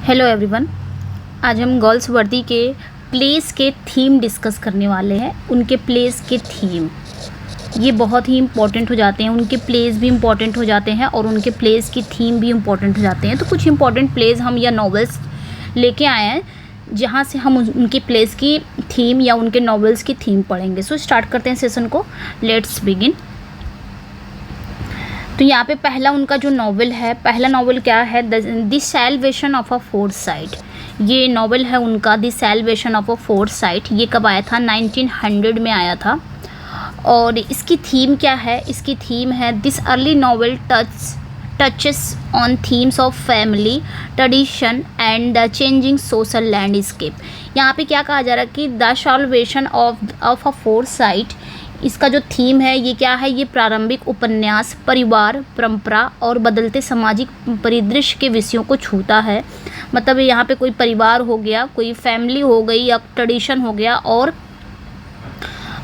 Hello everyone. आज हम girls वर्दी के प्लेस के थीम डिस्कस करने वाले हैं। उनके प्लेस के थीम ये बहुत ही इम्पॉर्टेंट हो जाते हैं, उनके प्लेस भी इम्पॉर्टेंट हो जाते हैं और उनके प्लेस की थीम भी इम्पॉर्टेंट हो जाते हैं। तो कुछ इम्पॉर्टेंट प्लेस हम या नॉवेल्स लेके आए हैं जहाँ से हम उनके प्लेस की थीम या उनके नॉवेल्स की थीम पढ़ेंगे। सो स्टार्ट करते हैं सेशन को। Let's begin. तो यहाँ पे पहला उनका जो नॉवेल है, पहला नॉवेल क्या है? The salvation of a foresight. ये नॉवेल है उनका the salvation of a foresight. ये कब आया था? 1900 में आया था। और इसकी थीम क्या है? इसकी थीम है this early novel touches on themes of family tradition and the changing social landscape. यहाँ पे क्या कहा जा रहा है कि the salvation of a foresight, इसका जो थीम है ये क्या है? ये प्रारंभिक उपन्यास परिवार, परंपरा और बदलते सामाजिक परिदृश्य के विषयों को छूता है। मतलब यहाँ पे कोई परिवार हो गया, कोई फैमिली हो गई या ट्रेडिशन हो गया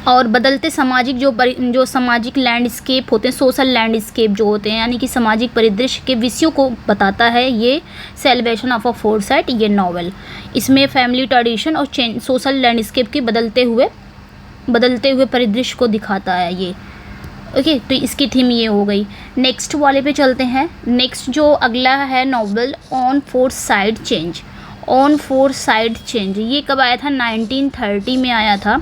और बदलते सामाजिक जो सामाजिक लैंडस्केप होते हैं, सोशल लैंडस्केप जो होते हैं, यानी कि सामाजिक परिदृश्य के विषयों को बताता है ये सैल्वेशन ऑफ अ फोरसाइट ये नॉवेल। इसमें फैमिली, ट्रेडिशन और सोशल लैंडस्केप के बदलते हुए परिदृश्य को दिखाता है ये। ओके, तो इसकी थीम ये हो गई। नेक्स्ट वाले पे चलते हैं। नेक्स्ट जो अगला है novel on foresight change. On foresight change ये कब आया था? 1930 में आया था।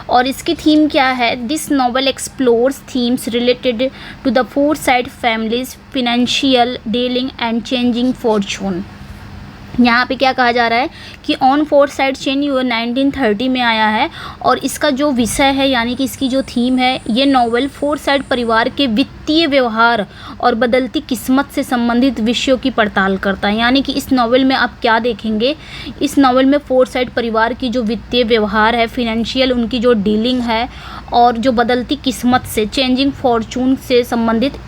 और इसकी थीम क्या है? This novel explores themes related to the Forsyte families financial dealing and changing fortune. यहाँ पे क्या कहा जा रहा है कि ऑन फोरसाइट चेंज ये 1930 में आया है और इसका जो विषय है यानी कि इसकी जो थीम है, ये नॉवेल फोरसाइट परिवार के वित्तीय व्यवहार और बदलती किस्मत से संबंधित विषयों की पड़ताल करता है। यानी कि इस नॉवेल में आप क्या देखेंगे? इस नॉवेल में फोरसाइट परिवार की जो वित्तीय व्यवहार है, फिनेंशियल उनकी जो डीलिंग है और जो बदलती किस्मत से, चेंजिंग फॉर्चून से संबंधित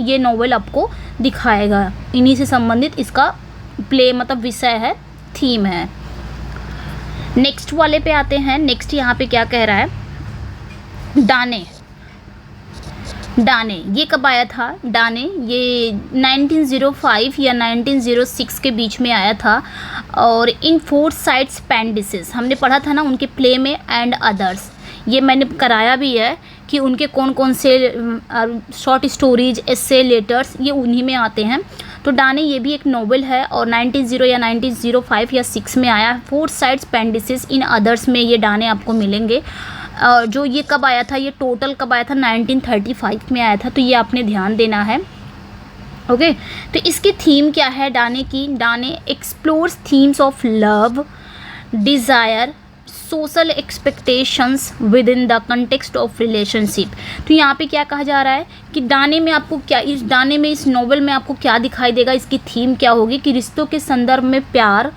ये नॉवेल आपको दिखाएगा। इन्हीं से संबंधित इसका प्ले मतलब विषय है, थीम है। नेक्स्ट वाले पे आते हैं। नेक्स्ट यहाँ पे क्या कह रहा है? डाने ये कब आया था? डाने ये 1905 या 1906 के बीच में आया था। और इन फोरसाइट्स पेंडिसेस हमने पढ़ा था ना उनके प्ले में, एंड अदर्स ये मैंने कराया भी है कि उनके कौन कौन से शॉर्ट स्टोरीज, एसे, लेटर्स ये उन्हीं में आते हैं। तो डाने ये भी एक नॉवेल है और 1900 या 1905 या 6 में आया। फोरसाइट्स पेंडिसेस इन अदर्स में ये डाने आपको मिलेंगे। जो ये कब आया था? ये टोटल कब आया था? 1935 में आया था। तो ये आपने ध्यान देना है। ओके, तो इसकी थीम क्या है डाने की? Dane explores themes of love, desire, social expectations within the context of relationship. तो यहाँ पे क्या कहा जा रहा है कि डाने में आपको क्या, इस डाने में, इस नॉवेल में आपको क्या दिखाई देगा? इसकी थीम क्या होगी कि रिश्तों के संदर्भ में प्यार,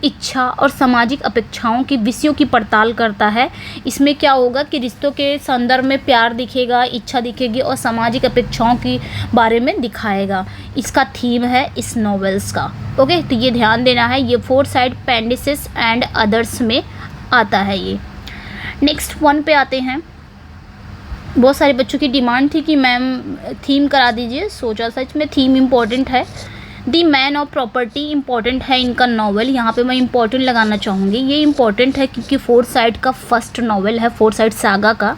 इच्छा और सामाजिक अपेक्षाओं के विषयों की पड़ताल करता है। इसमें क्या होगा कि रिश्तों के संदर्भ में प्यार दिखेगा, इच्छा दिखेगी और सामाजिक अपेक्षाओं के बारे में दिखाएगा। इसका थीम है इस नॉवेल्स का। ओके, तो ये ध्यान देना है। ये फोरसाइट पेंडिसेस एंड अदर्स में आता है ये। नेक्स्ट वन पे आते हैं। बहुत सारे बच्चों की डिमांड थी कि मैम थीम करा दीजिए। सोचा सच में थीम इम्पॉर्टेंट है। The man of property important है इनका नॉवेल। यहाँ पे मैं इम्पॉर्टेंट लगाना चाहूँगी। ये इम्पॉर्टेंट है क्योंकि फोरसाइट का फर्स्ट नॉवेल है, फोरसाइट सागा का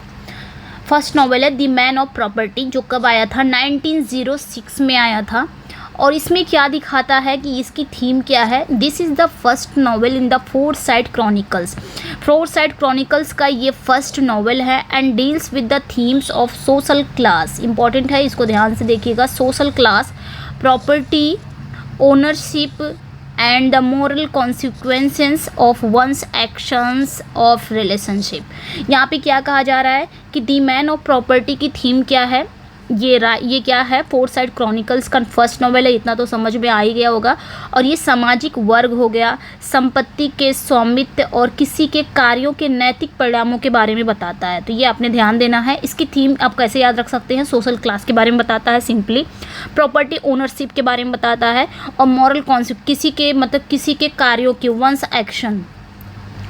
फर्स्ट नॉवेल है द मैन ऑफ प्रॉपर्टी, जो कब आया था? 1906 में आया था। और इसमें क्या दिखाता है कि इसकी थीम क्या है? This is the first novel in the Forsyte chronicles. Forsyte chronicles का ये फर्स्ट नॉवेल है and deals with the themes of social class. Important है, इसको ध्यान से देखिएगा। Social class, property ownership and the moral consequences of one's actions of relationship. यहाँ पे क्या कहा जा रहा है कि द मैन ऑफ प्रॉपर्टी की थीम क्या है? ये क्या है? फोरसाइट क्रॉनिकल्स का फर्स्ट नॉवेल है, इतना तो समझ में आ ही गया होगा। और ये सामाजिक वर्ग हो गया, संपत्ति के स्वामित्व और किसी के कार्यों के नैतिक परिणामों के बारे में बताता है। तो ये आपने ध्यान देना है। इसकी थीम आप कैसे याद रख सकते हैं? सोशल क्लास के बारे में बताता है सिंपली, प्रॉपर्टी ओनरशिप के बारे में बताता है और मॉरल कॉन्सेप्ट किसी के कार्यों के वंस एक्शन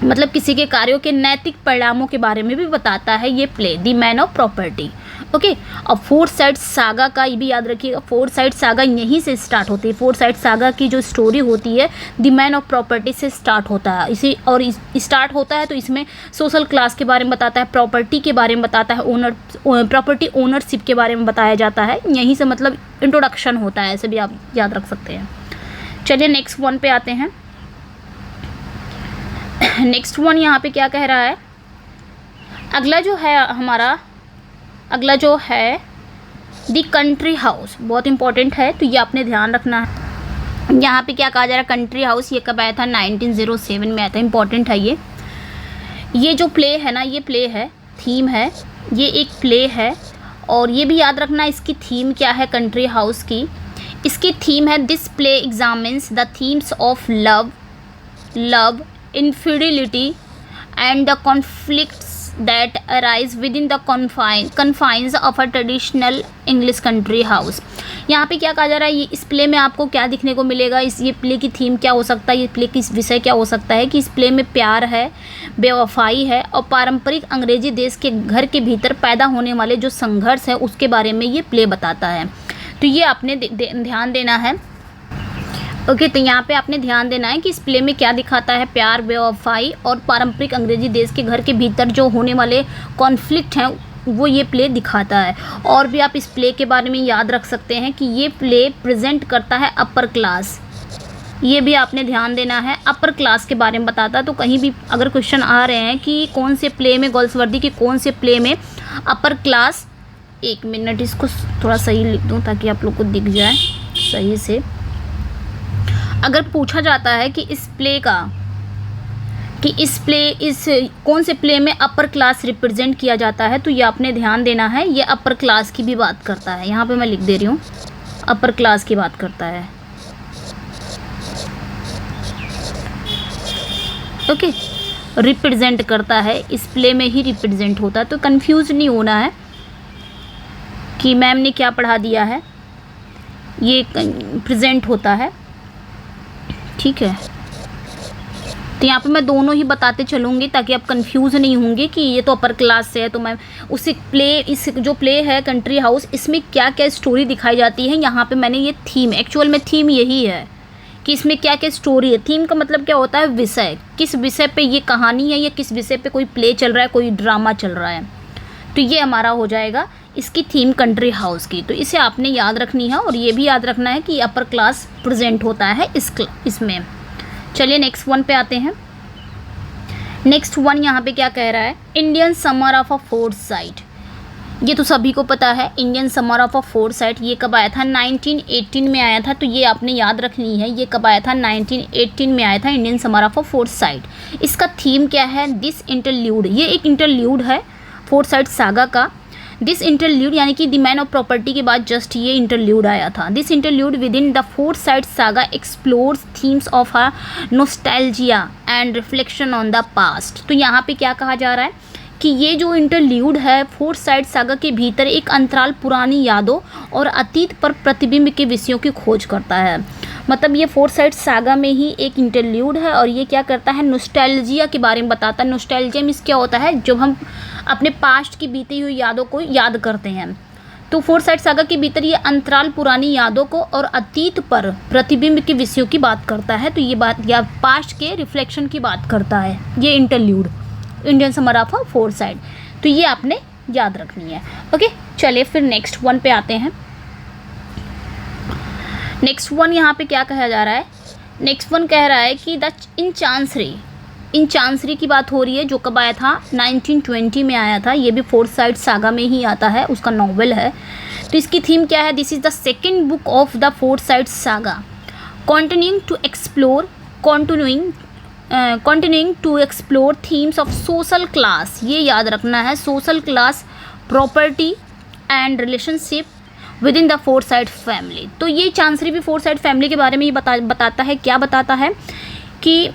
मतलब किसी के कार्यों के नैतिक परिणामों के बारे में भी बताता है ये play the man of property. Okay. और फोर साइड सागा का ये भी याद रखिएगा, फोर साइड सागा यहीं से स्टार्ट होती है। फोर साइड सागा की जो स्टोरी होती है द मैन ऑफ प्रॉपर्टी से स्टार्ट होता है इसी, और स्टार्ट होता है तो इसमें सोशल क्लास के बारे में बताता है, प्रॉपर्टी के बारे में बताता है, प्रॉपर्टी ओनरशिप के बारे में बताया जाता है। यहीं से मतलब इंट्रोडक्शन होता है, ऐसे भी आप याद रख सकते हैं। चलिए नेक्स्ट वन पे आते हैं। नेक्स्ट वन यहाँ पे क्या कह रहा है, अगला जो है हमारा, अगला जो है द कंट्री हाउस, बहुत इंपॉर्टेंट है तो ये आपने ध्यान रखना है। यहाँ पे क्या कहा जा रहा है, कंट्री हाउस ये कब आया था, 1907 में आया था। इंपॉर्टेंट है ये जो प्ले है ना, ये प्ले है, थीम है, ये एक प्ले है। और ये भी याद रखना इसकी थीम क्या है कंट्री हाउस की, इसकी थीम है this play examines the themes of love infidelity and the conflicts that arise within the confines of a traditional English country house। यहाँ पे क्या कहा जा रहा है, ये इस प्ले में आपको क्या दिखने को मिलेगा, ये प्ले की थीम क्या हो सकता है, ये प्ले की विषय क्या हो सकता है कि इस प्ले में प्यार है, बेवफाई है और पारंपरिक अंग्रेजी देश के घर के भीतर पैदा होने वाले जो संघर्ष है उसके बारे में ये प्ले बताता है। तो ये आपने ध्यान देना है। ओके तो यहाँ पे आपने ध्यान देना है कि इस प्ले में क्या दिखाता है, प्यार, बेवफाई और पारंपरिक अंग्रेजी देश के घर के भीतर जो होने वाले कॉन्फ्लिक्ट हैं वो ये प्ले दिखाता है। और भी आप इस प्ले के बारे में याद रख सकते हैं कि ये प्ले प्रेजेंट करता है अपर क्लास, ये भी आपने ध्यान देना है, अपर क्लास के बारे में बताता है। तो कहीं भी अगर क्वेश्चन आ रहे हैं कि कौन से प्ले में, गोल्सवर्दी के कौन से प्ले में अपर क्लास, एक मिनट इसको थोड़ा सही लिख दूँ ताकि आप लोग को दिख जाए सही से। अगर पूछा जाता है कि इस कौन से प्ले में अपर क्लास रिप्रेजेंट किया जाता है, तो ये आपने ध्यान देना है, ये अपर क्लास की भी बात करता है। यहाँ पे मैं लिख दे रही हूँ, अपर क्लास की बात करता है। ओके रिप्रेजेंट करता है, इस प्ले में ही रिप्रेजेंट होता है। तो कंफ्यूज नहीं होना है कि मैम ने क्या पढ़ा दिया है, ये प्रेजेंट होता है, ठीक है। तो यहाँ पे मैं दोनों ही बताते चलूँगी ताकि आप कंफ्यूज नहीं होंगे कि ये तो अपर क्लास से है, तो मैं उस प्ले, इस जो प्ले है कंट्री हाउस, इसमें क्या क्या स्टोरी दिखाई जाती है। यहाँ पे मैंने ये थीम, एक्चुअल में थीम यही है कि इसमें क्या क्या स्टोरी है। थीम का मतलब क्या होता है, विषय, किस विषय पे ये कहानी है या किस विषय पे कोई प्ले चल रहा है, कोई ड्रामा चल रहा है। तो ये हमारा हो जाएगा इसकी थीम कंट्री हाउस की। तो इसे आपने याद रखनी है और ये भी याद रखना है कि अपर क्लास प्रेजेंट होता है इसमें। चलिए नेक्स्ट वन पे आते हैं। नेक्स्ट वन यहाँ पे क्या कह रहा है, Indian summer of a fourth site. ये तो सभी को पता है, Indian summer of a fourth site ये कब आया था, 1918 में आया था। तो ये आपने याद रखनी है, ये कब आया था, 1918 में आया था Indian summer of a fourth site. इसका थीम क्या है, दिस इंटरल्यूड, ये एक इंटरल्यूड है फोर्थ साइड सागा का। दिस इंटरल्यूड यानी कि द मैन ऑफ प्रॉपर्टी के बाद जस्ट ये इंटरल्यूड आया था। This interlude within the fourth side saga explores themes of a nostalgia and reflection on the past. तो यहाँ पे क्या कहा जा रहा है कि ये जो इंटरल्यूड है फोर्थ साइड सागा के भीतर एक अंतराल पुरानी यादों और अतीत पर प्रतिबिंब के विषयों की खोज करता है। मतलब ये फोर्थ साइड सागा में ही एक इंटरल्यूड है और ये क्या करता है, नोस्टैल्जिया के बारे में बताता है। नोस्टैल्जिया मीन्स क्या होता है, जब हम अपने पास्ट की बीती हुई यादों को याद करते हैं। तो फोर्थ साइड सागा के भीतर ये अंतराल पुरानी यादों को और अतीत पर प्रतिबिंब के विषयों की बात करता है। तो ये बात या पास्ट के रिफ्लेक्शन की बात करता है ये interlude, Indian summer of a fourth side. तो ये आपने याद रखनी है। ओके चलिए फिर नेक्स्ट वन पे आते हैं। नेक्स्ट वन यहाँ पे क्या कहा जा रहा है, नेक्स्ट वन कह रहा है कि इन चांसरी की बात हो रही है, जो कब आया था, 1920 में आया था। ये भी फोर्थ साइड सागा में ही आता है, उसका नॉवेल है। तो इसकी थीम क्या है, this is the second book of the fourth side saga continuing to explore themes of social class। ये याद रखना है, social class, property and relationship with in the fourth side family. तो ये चांसरी भी फोर्थ साइड फैमिली के बारे में ये बताता है। क्या बताता है कि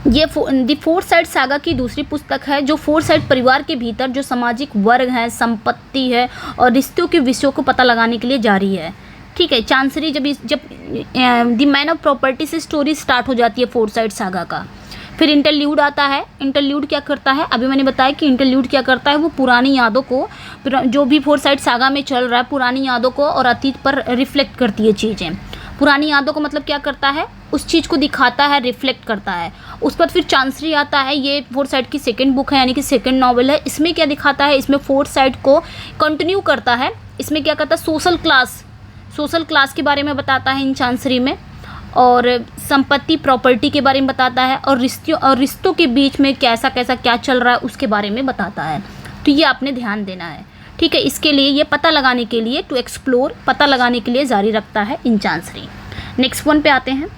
ये द फोर्थ साइड सागा की दूसरी पुस्तक है जो फोर्थ साइड परिवार के भीतर जो सामाजिक वर्ग है, संपत्ति है और रिश्तों के विषयों को पता लगाने के लिए जारी है। ठीक है, चांसरी जब द मैन ऑफ प्रॉपर्टी से स्टोरी स्टार्ट हो जाती है फोर्थ साइड सागा का, फिर इंटरल्यूड आता है। इंटरल्यूड क्या करता है, अभी मैंने बताया कि इंटरल्यूड क्या करता है, वो पुरानी यादों को, जो भी फोर साइड सागा में चल रहा है, पुरानी यादों को और अतीत पर रिफ्लेक्ट करती है चीज़ें। पुरानी यादों को मतलब क्या करता है, उस चीज़ को दिखाता है, रिफ्लेक्ट करता है। उस पर फिर चांसरी आता है, ये फोर साइड की सेकंड बुक है, यानी कि सेकंड नॉवेल है। इसमें क्या दिखाता है, इसमें फोर साइड को कंटिन्यू करता है। इसमें क्या करता है, सोशल क्लास के बारे में बताता है इन चांसरी में, और संपत्ति प्रॉपर्टी के बारे में बताता है, और रिश्तों के बीच में कैसा कैसा क्या चल रहा है उसके बारे में बताता है। तो ये आपने ध्यान देना है, ठीक है। इसके लिए ये पता लगाने के लिए, टू एक्सप्लोर, पता लगाने के लिए जारी रखता है इन चांसरी। नेक्स्ट वन पे आते हैं।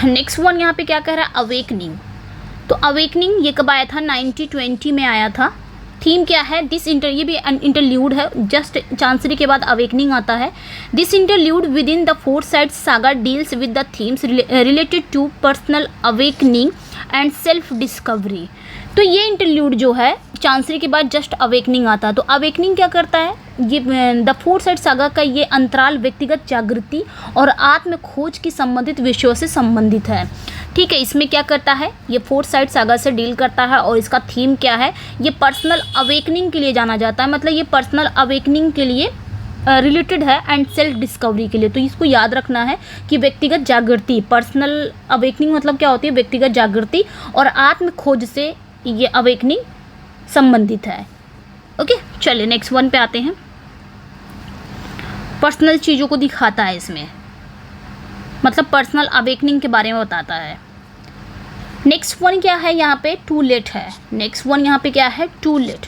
नेक्स्ट वन यहाँ पे क्या कह रहा है, अवेकनिंग। तो अवेकनिंग ये कब आया था, 1920 में आया था। थीम क्या है, ये भी इंटरल्यूड है, जस्ट चांसरी के बाद अवेकनिंग आता है। This interlude within the Forsyte saga deals with the themes related to personal awakening and self discovery. तो ये इंटरल्यूड जो है चांसरी के बाद जस्ट अवेकनिंग आता है। तो अवेकनिंग क्या करता है, ये द फोर साइड सागा का ये अंतराल व्यक्तिगत जागृति और आत्म खोज की संबंधित विषयों से संबंधित है, ठीक है। इसमें क्या करता है, ये फोर साइड सागा से डील करता है, और इसका थीम क्या है, ये पर्सनल अवेकनिंग के लिए जाना जाता है। मतलब ये पर्सनल अवेकनिंग के लिए रिलेटेड है, एंड सेल्फ डिस्कवरी के लिए। तो इसको याद रखना है कि व्यक्तिगत जागृति, पर्सनल अवेकनिंग मतलब क्या होती है, व्यक्तिगत जागृति और आत्म खोज से ये अवेकनिंग संबंधित है। ओके, चलिए नेक्स्ट वन पे आते हैं। पर्सनल चीज़ों को दिखाता है इसमें, मतलब पर्सनल अवेकनिंग के बारे में बताता है। नेक्स्ट वन क्या है यहाँ पे, टू लेट है। नेक्स्ट वन यहाँ पे क्या है, टू लेट।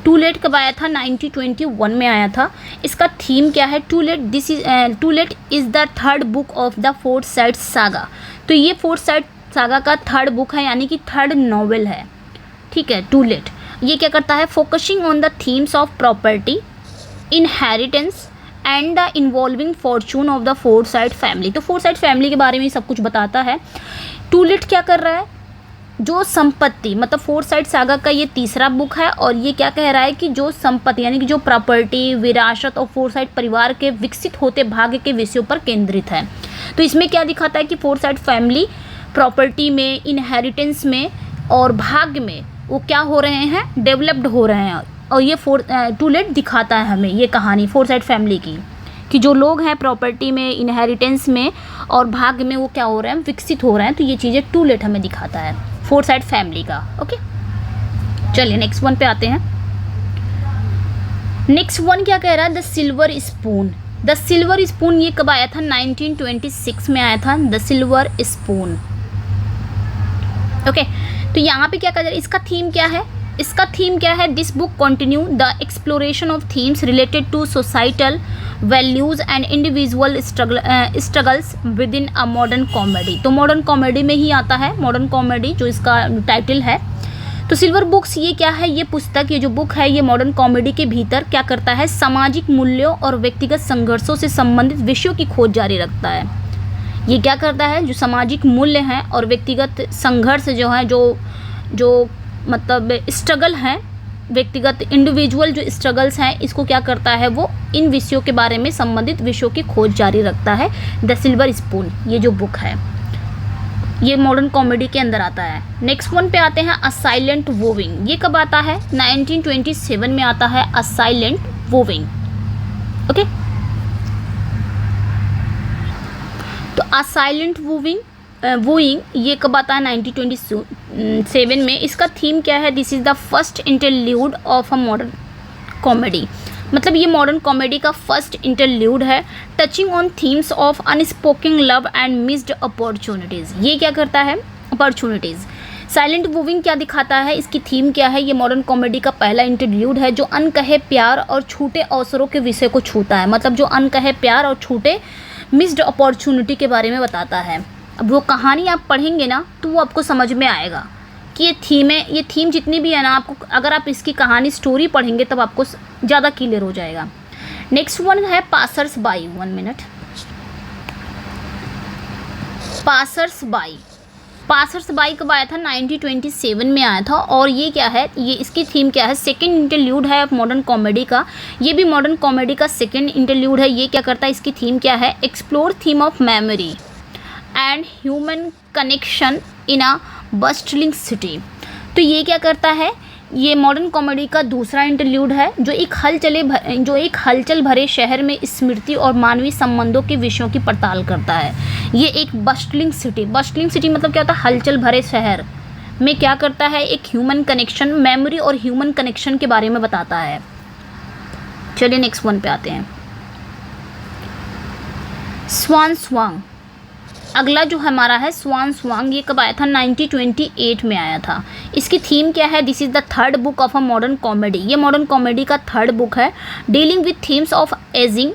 टू लेट कब आया था, 1921 में आया था। इसका थीम क्या है, to let is the third book of the Forsyte saga. तो ये फोर साइड सागा का थर्ड बुक है, यानी कि थर्ड नॉवेल है, ठीक है। टू लेट ये क्या करता है, focusing on the themes of property, inheritance and the involving Fortune of the four side family. तो फोर साइड फैमिली के बारे में सब कुछ बताता है। टू लेट क्या कर रहा है, जो संपत्ति, मतलब फोर साइड सागा का ये तीसरा बुक है, और ये क्या कह रहा है कि जो संपत्ति यानी कि जो प्रॉपर्टी, विरासत और फोर साइड परिवार के विकसित होते भाग्य के विषयों पर केंद्रित है। तो इसमें क्या दिखाता है कि फोर साइड फैमिली प्रॉपर्टी में, इनहेरिटेंस में और भाग्य में वो क्या हो रहे हैं, डेवलप्ड हो रहे हैं। और ये टू लेट दिखाता है हमें ये कहानी फोर साइड फैमिली की, कि जो लोग हैं प्रॉपर्टी में, इनहेरिटेंस में और भाग्य में वो क्या हो रहे हैं, विकसित हो रहे हैं। तो ये चीज़ें टू लेट हमें दिखाता है फोर साइड फैमिली का। ओके, चलिए नेक्स्ट वन पे आते हैं। नेक्स्ट वन क्या कह रहा है, the silver spoon. The silver spoon ये कब आया था, 1926 में आया था, द सिल्वर स्पून। ओके, तो यहाँ पे क्या कह रहा है, इसका थीम क्या है, इसका थीम क्या है, this book continue the exploration of themes related to societal values and individual struggles within a modern comedy. तो मॉडर्न कॉमेडी में ही आता है, मॉडर्न कॉमेडी जो इसका टाइटल है। तो सिल्वर बुक्स ये क्या है, ये पुस्तक, ये जो बुक है, ये मॉडर्न कॉमेडी के भीतर क्या करता है, सामाजिक मूल्यों और व्यक्तिगत संघर्षों से संबंधित विषयों की खोज जारी रखता है। ये क्या करता है, जो सामाजिक मूल्य हैं और व्यक्तिगत संघर्ष जो है, जो मतलब स्ट्रगल हैं, व्यक्तिगत इंडिविजुअल जो स्ट्रगल्स हैं, इसको क्या करता है, वो इन विषयों के बारे में संबंधित विषयों की खोज जारी रखता है। द सिल्वर स्पून ये जो बुक है, ये मॉडर्न कॉमेडी के अंदर आता है। नेक्स्ट वन पे आते हैं, अ साइलेंट वोविंग। ये कब आता है, 1927 में आता है, अ साइलेंट वोविंग। ओके, तो अ साइलेंट वोइंग ये कब आता है, 1927 में। इसका थीम क्या है, this is the first interlude of a modern comedy. मतलब ये मॉडर्न कॉमेडी का फर्स्ट इंटरल्यूड है, touching on themes of unspoken love and missed opportunities. ये क्या करता है, अपॉर्चुनिटीज़। साइलेंट वोविंग क्या दिखाता है, इसकी थीम क्या है, ये मॉडर्न कॉमेडी का पहला इंटरल्यूड है जो अनकहे प्यार और छूटे अवसरों के विषय को छूता है। मतलब जो अनकहे प्यार और छूटे मिस्ड अपॉर्चुनिटी के बारे में बताता है। अब वो कहानी आप पढ़ेंगे ना तो वो आपको समझ में आएगा कि ये थीम है, ये थीम जितनी भी है ना, आपको अगर आप इसकी कहानी स्टोरी पढ़ेंगे तब आपको ज़्यादा क्लियर हो जाएगा। नेक्स्ट वन है passers by. 1 minute. Passers by कब आया था, 1927 में आया था। और ये क्या है, ये इसकी थीम क्या है, सेकंड इंटरल्यूड है मॉडर्न कॉमेडी का। ये भी मॉडर्न कॉमेडी का सेकंड इंटरल्यूड है। ये क्या करता है, इसकी थीम क्या है, explore theme of memory and human connection in a bustling city. तो ये क्या करता है, ये मॉडर्न कॉमेडी का दूसरा इंटरल्यूड है जो एक हलचल भरे शहर में स्मृति और मानवीय संबंधों के विषयों की पड़ताल करता है। ये एक बस्टलिंग सिटी मतलब क्या होता है, हलचल भरे शहर में क्या करता है, एक ह्यूमन कनेक्शन, मेमोरी और ह्यूमन कनेक्शन के बारे में बताता है। चलिए नेक्स्ट वन पे आते हैं। स्वान स्वांग, अगला जो हमारा है स्वान स्वांग, ये कब आया था, 1928 में आया था। इसकी थीम क्या है, this is the third book of a modern comedy. ये मॉडर्न कॉमेडी का थर्ड बुक है, dealing with themes of ageing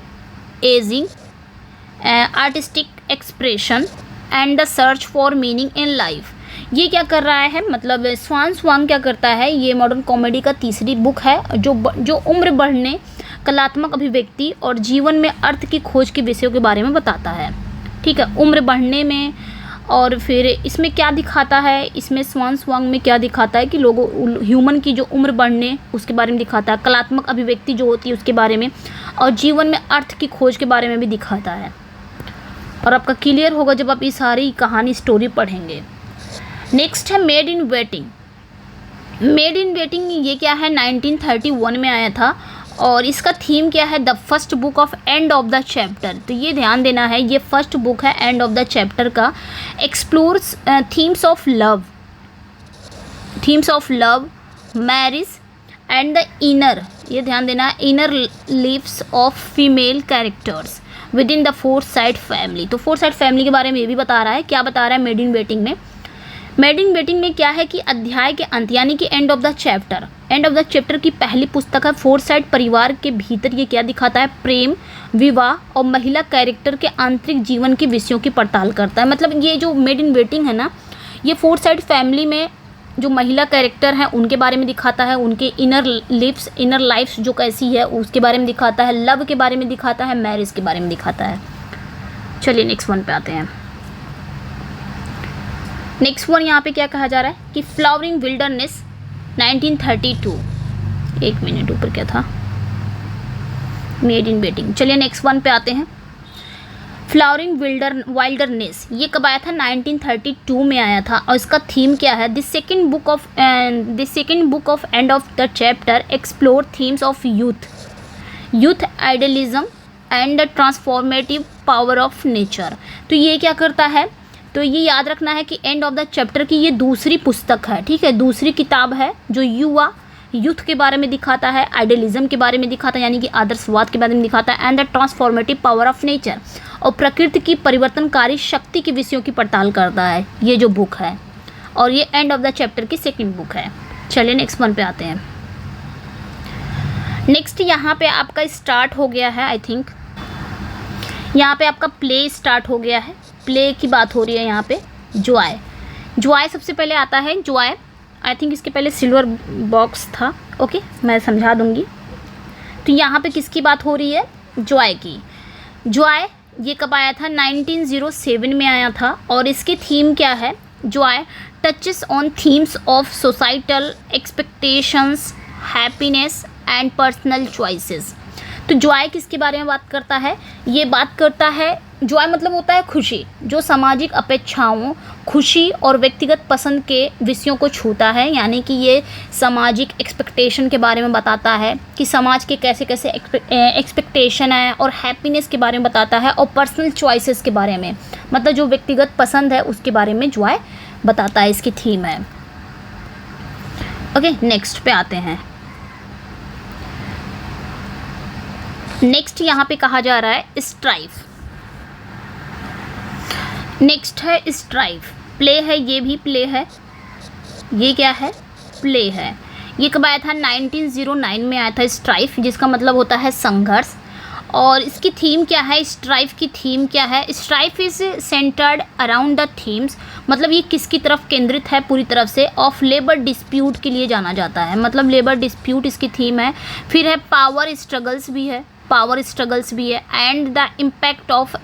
artistic expression and the search for meaning in life. ये क्या कर रहा है, मतलब स्वान स्वांग क्या करता है, ये मॉडर्न कॉमेडी का तीसरी बुक है जो उम्र बढ़ने, कलात्मक अभिव्यक्ति और जीवन में अर्थ की खोज के विषयों के बारे में बताता है। ठीक है, उम्र बढ़ने में, और फिर इसमें क्या दिखाता है, इसमें स्वान स्वांग में क्या दिखाता है कि लोगों, ह्यूमन की जो उम्र बढ़ने उसके बारे में दिखाता है, कलात्मक अभिव्यक्ति जो होती है उसके बारे में, और जीवन में अर्थ की खोज के बारे में भी दिखाता है। और आपका क्लियर होगा जब आप ये सारी कहानी स्टोरी पढ़ेंगे। नेक्स्ट है made in waiting. Made in waiting ये क्या है, 1931 में आया था, और इसका थीम क्या है, the first book of end of the chapter. तो ये ध्यान देना है, ये फर्स्ट बुक है एंड ऑफ द चैप्टर का, explores themes of love, marriage and the inner, ये ध्यान देना, inner lives of female characters within the Forsyte family. तो फोरसाइट फैमिली के बारे में ये भी बता रहा है। क्या बता रहा है मेड इन वेटिंग में, मेड इन वेटिंग में क्या है कि अध्याय के अंत यानी कि एंड ऑफ द चैप्टर की पहली पुस्तक है। फोरसाइट परिवार के भीतर ये क्या दिखाता है, प्रेम, विवाह और महिला कैरेक्टर के आंतरिक जीवन के विषयों की पड़ताल करता है। मतलब ये जो मेड इन वेटिंग है ना, ये फोरसाइट फैमिली में जो महिला कैरेक्टर हैं उनके बारे में दिखाता है, उनके इनर लाइफ्स जो कैसी है उसके बारे में दिखाता है, लव के बारे में दिखाता है, मैरिज के बारे में दिखाता है। चलिए नेक्स्ट वन पे आते हैं। नेक्स्ट वन यहाँ पे क्या कहा जा रहा है कि फ्लावरिंग विल्डरनेस 1932, एक मिनट ऊपर क्या था, मेड इन वेटिंग। चलिए नेक्स्ट वन पे आते हैं। फ्लावरिंग वाइल्डरनेस ये कब आया था, 1932 में आया था, और इसका थीम क्या है, this second book of end of the chapter explore themes of youth idealism and the transformative power of nature. तो ये क्या करता है, तो ये याद रखना है कि एंड ऑफ द चैप्टर की ये दूसरी पुस्तक है। ठीक है, दूसरी किताब है जो यूथ के बारे में दिखाता है, आइडियलिज्म के बारे में दिखाता है यानी कि आदर्शवाद के बारे में दिखाता है, and the transformative power of nature, और प्रकृति की परिवर्तनकारी शक्ति के विषयों की पड़ताल करता है ये जो बुक है, और ये एंड ऑफ द चैप्टर की सेकंड बुक है। चलिए नेक्स्ट वन पे आते हैं। नेक्स्ट यहाँ पे आपका स्टार्ट हो गया है, आई थिंक यहाँ पे आपका प्ले स्टार्ट हो गया है, प्ले की बात हो रही है यहाँ पे। जॉय सबसे पहले आता है, जॉय आई थिंक इसके पहले सिल्वर बॉक्स था, ओके मैं समझा दूंगी। तो यहाँ पे किसकी बात हो रही है, जॉय की। जॉय ये कब आया था, 1907 में आया था, और इसकी थीम क्या है, Joy touches on themes of societal expectations, happiness and personal choices. तो जॉय किसके बारे में बात करता है, ये बात करता है, जॉय मतलब होता है खुशी, जो सामाजिक अपेक्षाओं, खुशी और व्यक्तिगत पसंद के विषयों को छूता है, यानी कि ये सामाजिक एक्सपेक्टेशन के बारे में बताता है कि समाज के कैसे कैसे एक्सपेक्टेशन है, और हैप्पीनेस के बारे में बताता है, और पर्सनल चॉइसेस के बारे में, मतलब जो व्यक्तिगत पसंद है उसके बारे में जॉय बताता है, इसकी थीम है। ओके नेक्स्ट पे आते हैं। नेक्स्ट यहाँ पे कहा जा रहा है स्ट्राइफ। नेक्स्ट है स्ट्राइफ, प्ले है, ये भी प्ले है, ये क्या है, प्ले है। ये कब आया था, 1909 में आया था स्ट्राइफ, जिसका मतलब होता है संघर्ष। और इसकी थीम क्या है, स्ट्राइफ की थीम क्या है, strife is centred around the themes, मतलब ये किसकी तरफ केंद्रित है, पूरी तरफ से ऑफ लेबर डिस्प्यूट के लिए जाना जाता है, मतलब लेबर डिस्प्यूट इसकी थीम है। फिर है पावर स्ट्रगल्स भी है, and the impact of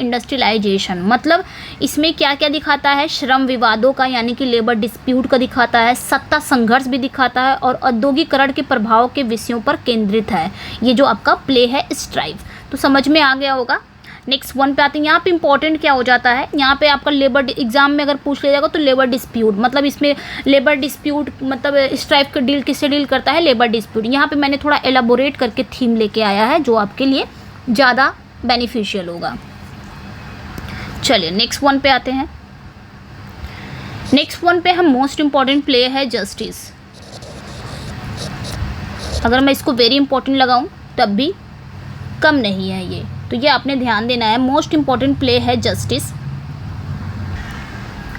industrialisation, मतलब इसमें क्या क्या दिखाता है, श्रम विवादों का यानी कि लेबर डिस्प्यूट का दिखाता है, सत्ता संघर्ष भी दिखाता है, और औद्योगिकरण के प्रभाव के विषयों पर केंद्रित है। ये जो आपका प्ले है स्ट्राइफ, तो समझ में आ गया होगा। नेक्स्ट वन पे आते हैं। यहाँ पे इंपॉर्टेंट क्या हो जाता है, यहाँ पे आपका लेबर एग्जाम में अगर पूछ लिया जाएगा तो लेबर डिस्प्यूट, मतलब इसमें लेबर डिस्प्यूट मतलब इस टाइप का डील किससे डील करता है, लेबर डिस्प्यूट। यहाँ पे मैंने थोड़ा एलाबोरेट करके थीम लेके आया है जो आपके लिए ज़्यादा बेनिफिशियल होगा। चलिए नेक्स्ट वन पे आते हैं। नेक्स्ट वन पे हम मोस्ट इम्पॉर्टेंट प्ले है जस्टिस। अगर मैं इसको वेरी इंपॉर्टेंट लगाऊं तब भी कम नहीं है ये, तो ये आपने ध्यान देना है। मोस्ट इम्पॉर्टेंट प्ले है जस्टिस।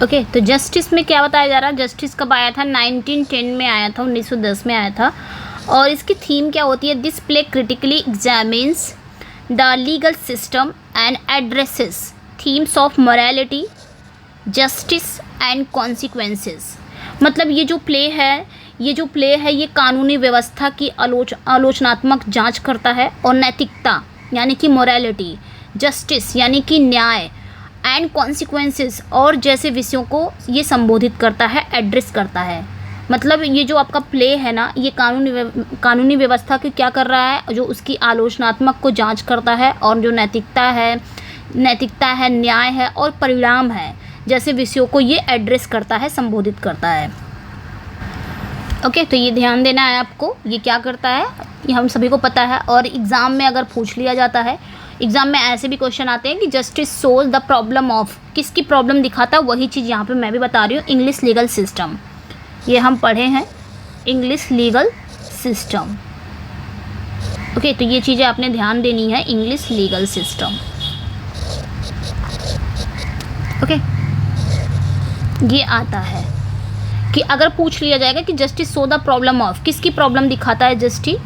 ओके, तो जस्टिस में क्या बताया जा रहा है, जस्टिस कब आया था, 1910 में आया था, 1910 में आया था। और इसकी थीम क्या होती है, this play critically examines the legal system and addresses themes of morality, justice and consequences. मतलब ये जो प्ले है ये कानूनी व्यवस्था की आलोचनात्मक जांच करता है, और नैतिकता यानी कि मोरालिटी, जस्टिस यानी कि न्याय, एंड कॉन्सिक्वेंसेस और जैसे विषयों को ये संबोधित करता है, एड्रेस करता है। मतलब ये जो आपका प्ले है ना, ये कानूनी व्यवस्था की क्या कर रहा है, जो उसकी आलोचनात्मक को जांच करता है, और जो नैतिकता है, न्याय है और परिणाम है जैसे विषयों को ये एड्रेस करता है, संबोधित करता है। ओके, तो ये ध्यान देना है आपको, ये क्या करता है ये हम सभी को पता है। और एग्ज़ाम में अगर पूछ लिया जाता है, एग्ज़ाम में ऐसे भी क्वेश्चन आते हैं कि justice solve the problem of, किसकी प्रॉब्लम दिखाता है, वही चीज़ यहाँ पे मैं भी बता रही हूँ, इंग्लिश लीगल सिस्टम। ये हम पढ़े हैं इंग्लिश लीगल सिस्टम। ओके, तो ये चीज़ें आपने ध्यान देनी है, इंग्लिश लीगल सिस्टम। ओके, ये आता है कि अगर पूछ लिया जाएगा कि justice so the problem of, किसकी प्रॉब्लम दिखाता है जस्टिस,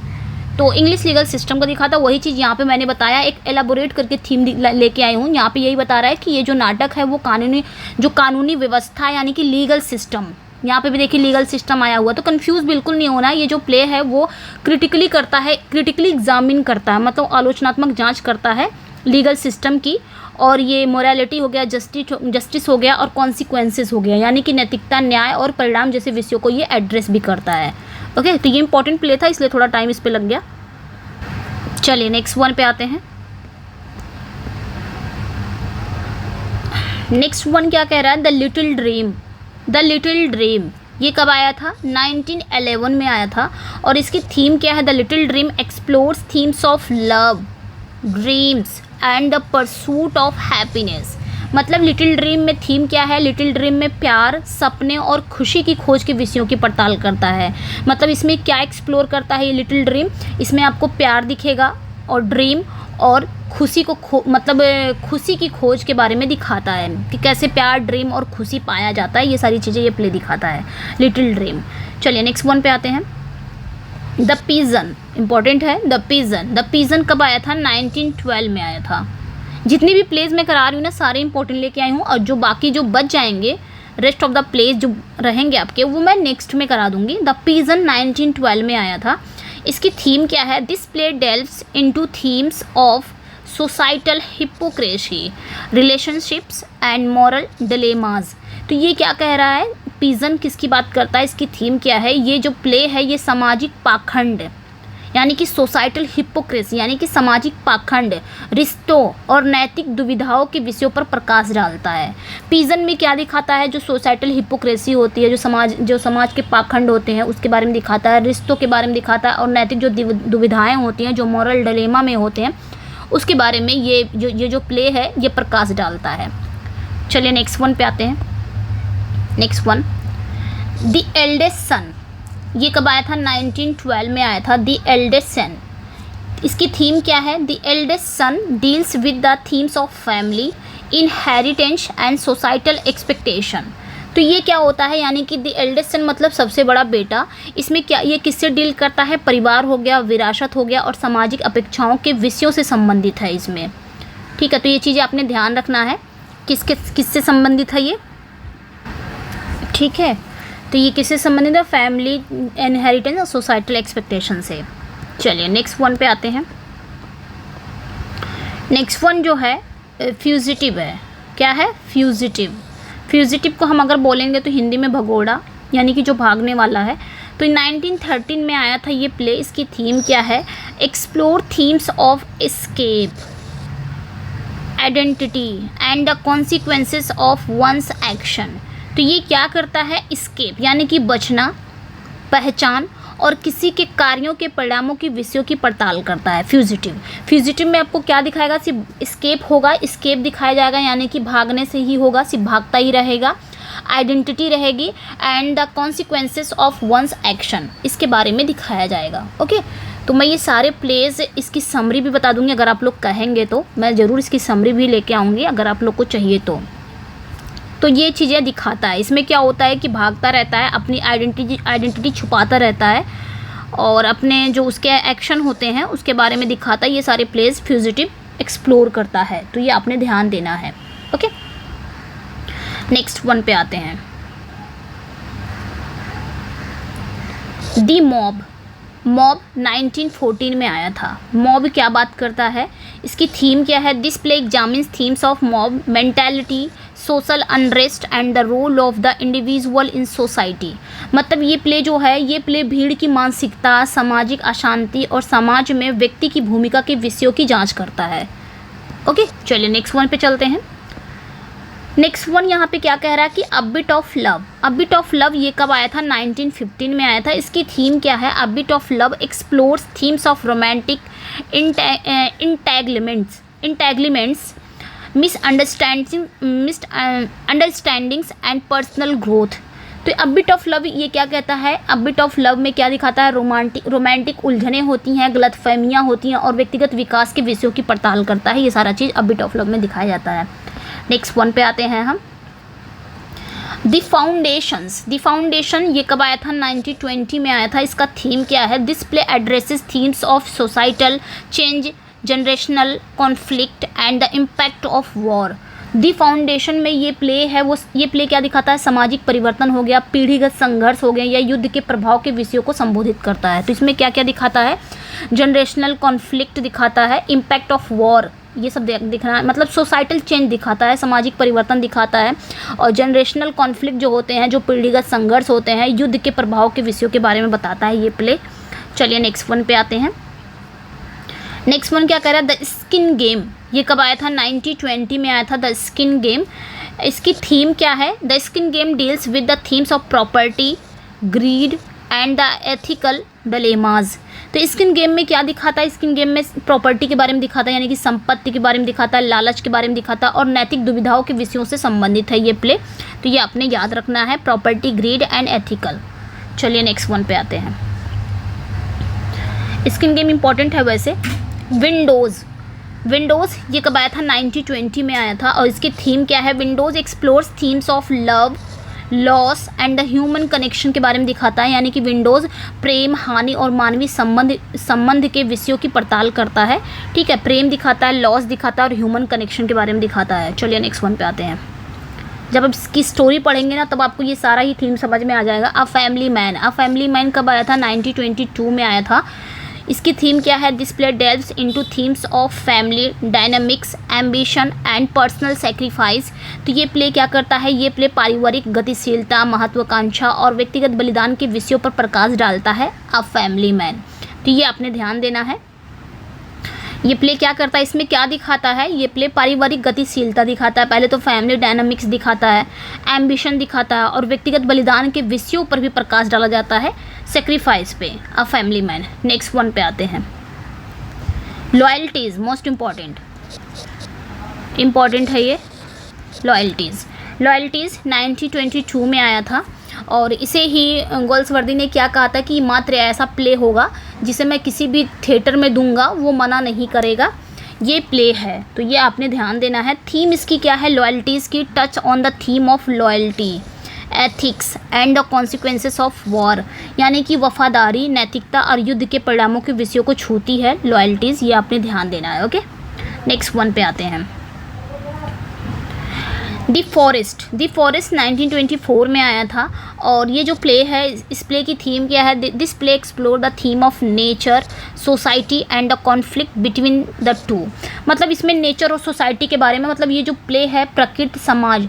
तो इंग्लिश लीगल सिस्टम को दिखाता है। वही चीज़ यहाँ पे मैंने बताया, एक एलाबोरेट करके थीम लेके आई हूँ। यहाँ पे यही बता रहा है कि ये जो नाटक है वो कानूनी व्यवस्था यानी कि लीगल सिस्टम, यहाँ पे भी देखिए लीगल सिस्टम आया हुआ, तो कंफ्यूज बिल्कुल नहीं होना। ये जो प्ले है वो क्रिटिकली करता है, क्रिटिकली एग्जामिन करता है, मतलब आलोचनात्मक जाँच करता है लीगल सिस्टम की। और ये मोरालिटी हो गया, जस्टिस हो गया, और कॉन्सिक्वेंसेस हो गया यानी कि नैतिकता, न्याय और परिणाम जैसे विषयों को ये एड्रेस भी करता है। ओके, तो ये इंपॉर्टेंट प्ले था इसलिए थोड़ा टाइम इस पे लग गया। चलिए नेक्स्ट वन पे आते हैं। नेक्स्ट वन क्या कह रहा है, द लिटिल ड्रीम। ये कब आया था, 1911 में आया था। और इसकी थीम क्या है, the little dream explores themes of love, dreams and the pursuit of happiness. मतलब लिटिल ड्रीम में थीम क्या है, लिटिल ड्रीम में प्यार, सपने और खुशी की खोज के विषयों की पड़ताल करता है। मतलब इसमें क्या एक्सप्लोर करता है ये लिटिल ड्रीम, इसमें आपको प्यार दिखेगा और ड्रीम और खुशी को मतलब खुशी की खोज के बारे में दिखाता है कि कैसे प्यार, ड्रीम और खुशी पाया जाता है। ये सारी चीज़ें ये प्ले दिखाता है लिटिल ड्रीम। चलिए नेक्स्ट वन पे आते हैं। द पीजन इंपॉर्टेंट है, द पीजन कब आया था, 1912 में आया था। जितनी भी प्लेज मैं करा रही हूँ ना सारे इंपॉर्टेंट लेके आई हूँ, और जो बाकी जो बच जाएंगे रेस्ट ऑफ द प्लेज जो रहेंगे आपके वो मैं नेक्स्ट में करा दूंगी। द पीजन 1912 में आया था। इसकी थीम क्या है, this play delves into themes of societal hypocrisy, relationships and moral dilemmas. तो ये क्या कह रहा है, पीजन किसकी बात करता है, इसकी थीम क्या है, ये जो प्ले है ये सामाजिक पाखंड यानी कि सोसाइटल हिपोक्रेसी यानी कि सामाजिक पाखंड, रिश्तों और नैतिक दुविधाओं के विषयों पर प्रकाश डालता है। पीजन में क्या दिखाता है, जो सोसाइटल हिपोक्रेसी होती है, जो समाज के पाखंड होते हैं उसके बारे में दिखाता है, रिश्तों के बारे में दिखाता है, और नैतिक जो दुविधाएं होती हैं, जो मॉरल डिलेमा में होते हैं, उसके बारे में ये जो प्ले है ये प्रकाश डालता है। चलिए नेक्स्ट वन पे आते हैं। Next one, the eldest son. ये कब आया था, 1912 में आया था। द एल्डेस्ट सन, इसकी थीम क्या है, the eldest son deals with the themes of family, inheritance and societal expectation. तो ये क्या होता है, यानी कि द एल्डेस्ट सन मतलब सबसे बड़ा बेटा। इसमें क्या ये किससे डील करता है, परिवार हो गया, विरासत हो गया और सामाजिक अपेक्षाओं के विषयों से संबंधित है इसमें। ठीक है, तो ये चीज़ें आपने ध्यान रखना है, किससे संबंधित है ये। ठीक है, तो ये किससे संबंधित है, फैमिली, इनहेरिटेंस और सोसाइटल एक्सपेक्टेशन से। चलिए नेक्स्ट वन पे आते हैं। नेक्स्ट वन जो है फ्यूजिटिव है। क्या है, फ्यूजिटिव को हम अगर बोलेंगे तो हिंदी में भगोड़ा यानी कि जो भागने वाला है। तो 1913 में आया था ये प्ले। इसकी थीम क्या है, explore themes of escape, identity and the consequences of one's action. तो ये क्या करता है, इस्केप यानी कि बचना, पहचान और किसी के कार्यों के परिणामों की विषयों की पड़ताल करता है। फ्यूजिटिव, फ्यूजिटिव में आपको क्या दिखाएगा, सिर्फ इस्केप होगा, इस्केप दिखाया जाएगा यानी कि भागने से ही होगा, सिर्फ भागता ही रहेगा। आइडेंटिटी रहेगी and the consequences of one's action, इसके बारे में दिखाया जाएगा। ओके, तो मैं ये सारे प्लेज इसकी समरी भी बता दूंगी, अगर आप लोग कहेंगे तो मैं ज़रूर इसकी समरी भी लेके आऊँगी अगर आप लोग को चाहिए तो ये चीज़ें दिखाता है। इसमें क्या होता है कि भागता रहता है, अपनी आइडेंटिटी छुपाता रहता है और अपने जो उसके एक्शन होते हैं उसके बारे में दिखाता है। ये सारे प्लेस फ्यूजिटिव एक्सप्लोर करता है, तो ये आपने ध्यान देना है। ओके, नेक्स्ट वन पे आते हैं। दी मॉब, मॉब 1914 में आया था। मॉब क्या बात करता है, इसकी थीम क्या है, this play examines themes of mob mentality, social unrest and the role of the individual in society. मतलब ये प्ले जो है, ये प्ले भीड़ की मानसिकता, सामाजिक अशांति और समाज में व्यक्ति की भूमिका के विषयों की जांच करता है। ओके, चलिए नेक्स्ट वन पे चलते हैं। नेक्स्ट वन यहाँ पे क्या कह रहा है कि अ bit of love. A bit of love ये कब आया था, 1915 में आया था। इसकी थीम क्या है, a bit of love explores themes of romantic entanglements, misunderstandings and personal growth. तो अ बिट ऑफ लव ये क्या कहता है, अ बिट ऑफ लव में क्या दिखाता है, रोमांटिक उलझनें होती हैं, गलतफहमियाँ होती हैं और व्यक्तिगत विकास के विषयों की पड़ताल करता है। ये सारा चीज़ अ बिट ऑफ लव में दिखाया जाता है। नेक्स्ट वन पे आते हैं हम। द फाउंडेशंस, द फाउंडेशन ये कब आया था, 1920 में आया था। इसका थीम क्या है, this play addresses themes of societal change, generational conflict and the impact of war. The foundation में ये प्ले है, वो ये प्ले क्या दिखाता है, सामाजिक परिवर्तन हो गया, पीढ़ीगत संघर्ष हो गया या युद्ध के प्रभाव के विषयों को संबोधित करता है। तो इसमें क्या क्या दिखाता है, जनरेशनल कॉन्फ्लिक्ट दिखाता है, इम्पैक्ट ऑफ वॉर ये सब दिखना, मतलब सोसाइटल चेंज दिखाता है, सामाजिक परिवर्तन दिखाता है और जनरेशनल कॉन्फ्लिक्ट जो होते हैं, जो पीढ़ीगत संघर्ष होते हैं, युद्ध के प्रभाव के विषयों के बारे में बताता है ये प्ले। चलिए नेक्स्ट वन पे आते हैं। नेक्स्ट वन क्या कह रहा है, द स्किन गेम ये कब आया था, 1920 में आया था द स्किन गेम। इसकी थीम क्या है, the skin game deals with the themes of property, grid and the ethical dilemmas. तो स्किन गेम में क्या दिखाता है, स्किन गेम में प्रॉपर्टी के बारे में दिखाता है यानी कि संपत्ति के बारे में दिखाता है, लालच के बारे में दिखाता है और नैतिक दुविधाओं के विषयों से संबंधित है ये प्ले। तो ये आपने याद रखना है, प्रॉपर्टी, ग्रीड एंड एथिकल। चलिए नेक्स्ट वन पे आते हैं। स्किन गेम इंपॉर्टेंट है वैसे। विंडोज़, विंडोज़ ये कब आया था, 1920 में आया था और इसकी थीम क्या है, Windows explores themes of love, loss and the human connection के बारे में दिखाता है यानी कि विंडोज़ प्रेम, हानि और मानवीय संबंध के विषयों की पड़ताल करता है। ठीक है, प्रेम दिखाता है, लॉस दिखाता है और ह्यूमन कनेक्शन के बारे में दिखाता है। चलिए नेक्स्ट वन पे आते हैं। जब आप इसकी स्टोरी पढ़ेंगे ना तब आपको ये सारा ही थीम समझ में आ जाएगा। A family man, a family man कब आया था, 1922 में आया था। इसकी थीम क्या है, this play delves into themes of family dynamics, ambition and personal sacrifice. तो ये प्ले क्या करता है, ये प्ले पारिवारिक गतिशीलता, महत्वाकांक्षा और व्यक्तिगत बलिदान के विषयों पर प्रकाश डालता है। अ फैमिली मैन, तो ये आपने ध्यान देना है। ये प्ले क्या करता है, इसमें क्या दिखाता है, ये प्ले पारिवारिक गतिशीलता दिखाता है, पहले तो फैमिली डायनामिक्स दिखाता है, एम्बिशन दिखाता है और व्यक्तिगत बलिदान के विषयों पर भी प्रकाश डाला जाता है, सेक्रीफाइस पे। A family man. Next one पे आते हैं। लॉयल्टीज़ मोस्ट इम्पॉर्टेंट है ये। लॉयल्टीज़ 1922 में आया था और इसे ही गोल्सवर्दी ने क्या कहा था कि मात्र ऐसा प्ले होगा जिसे मैं किसी भी थिएटर में दूंगा वो मना नहीं करेगा, ये प्ले है। तो ये आपने ध्यान देना है। थीम इसकी क्या है, लॉयल्टीज़ की, touch on the theme of loyalty, ethics and the consequences of war, यानी कि वफादारी, नैतिकता और युद्ध के परिणामों के विषयों को छूती है लॉयल्टीज़, ये आपने ध्यान देना है। ओके, नेक्स्ट वन पे आते हैं। दी फॉरेस्ट 1924 में आया था और ये जो प्ले है, इस प्ले की थीम क्या है, this play explore the theme of nature, society and the conflict between the two. मतलब इसमें नेचर और सोसाइटी के बारे में, मतलब ये जो प्ले है प्रकृति, समाज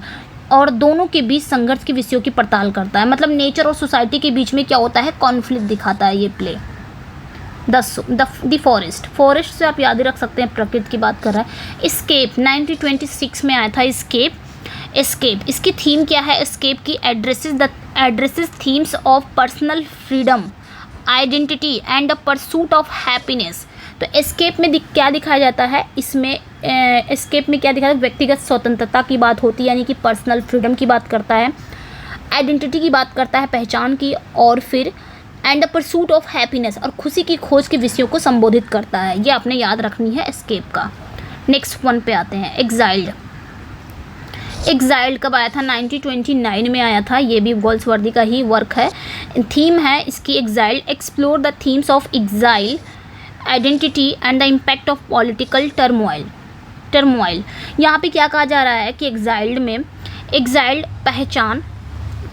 और दोनों के बीच संघर्ष के विषयों की पड़ताल करता है। मतलब नेचर और सोसाइटी के बीच में क्या होता है, कॉन्फ्लिक्ट दिखाता है ये प्ले। द फॉरेस्ट, फॉरेस्ट से आप याद ही रख सकते हैं प्रकृति की बात कर रहा है। एस्केप 1926 में आया था एस्केप इसकी थीम क्या है? एस्केप की addresses themes of personal freedom, identity and the pursuit of happiness. तो एस्केप में क्या दिखाया जाता है? इसमें एस्केप में क्या दिखाया है? व्यक्तिगत स्वतंत्रता की बात होती है, यानी कि पर्सनल फ्रीडम की बात करता है, आइडेंटिटी की बात करता है, पहचान की, और फिर and the pursuit of happiness, और खुशी की खोज के विषयों को संबोधित करता है। ये आपने याद रखनी है एस्केप का। नेक्स्ट वन पे आते हैं, एग्जाइल्ड कब आया था? 1929 में आया था। ये भी गोल्सवर्दी का ही वर्क है। थीम है इसकी exiled, explore the themes of exile, identity and the impact of political turmoil. यहाँ पे क्या कहा जा रहा है कि एग्जाइल्ड पहचान,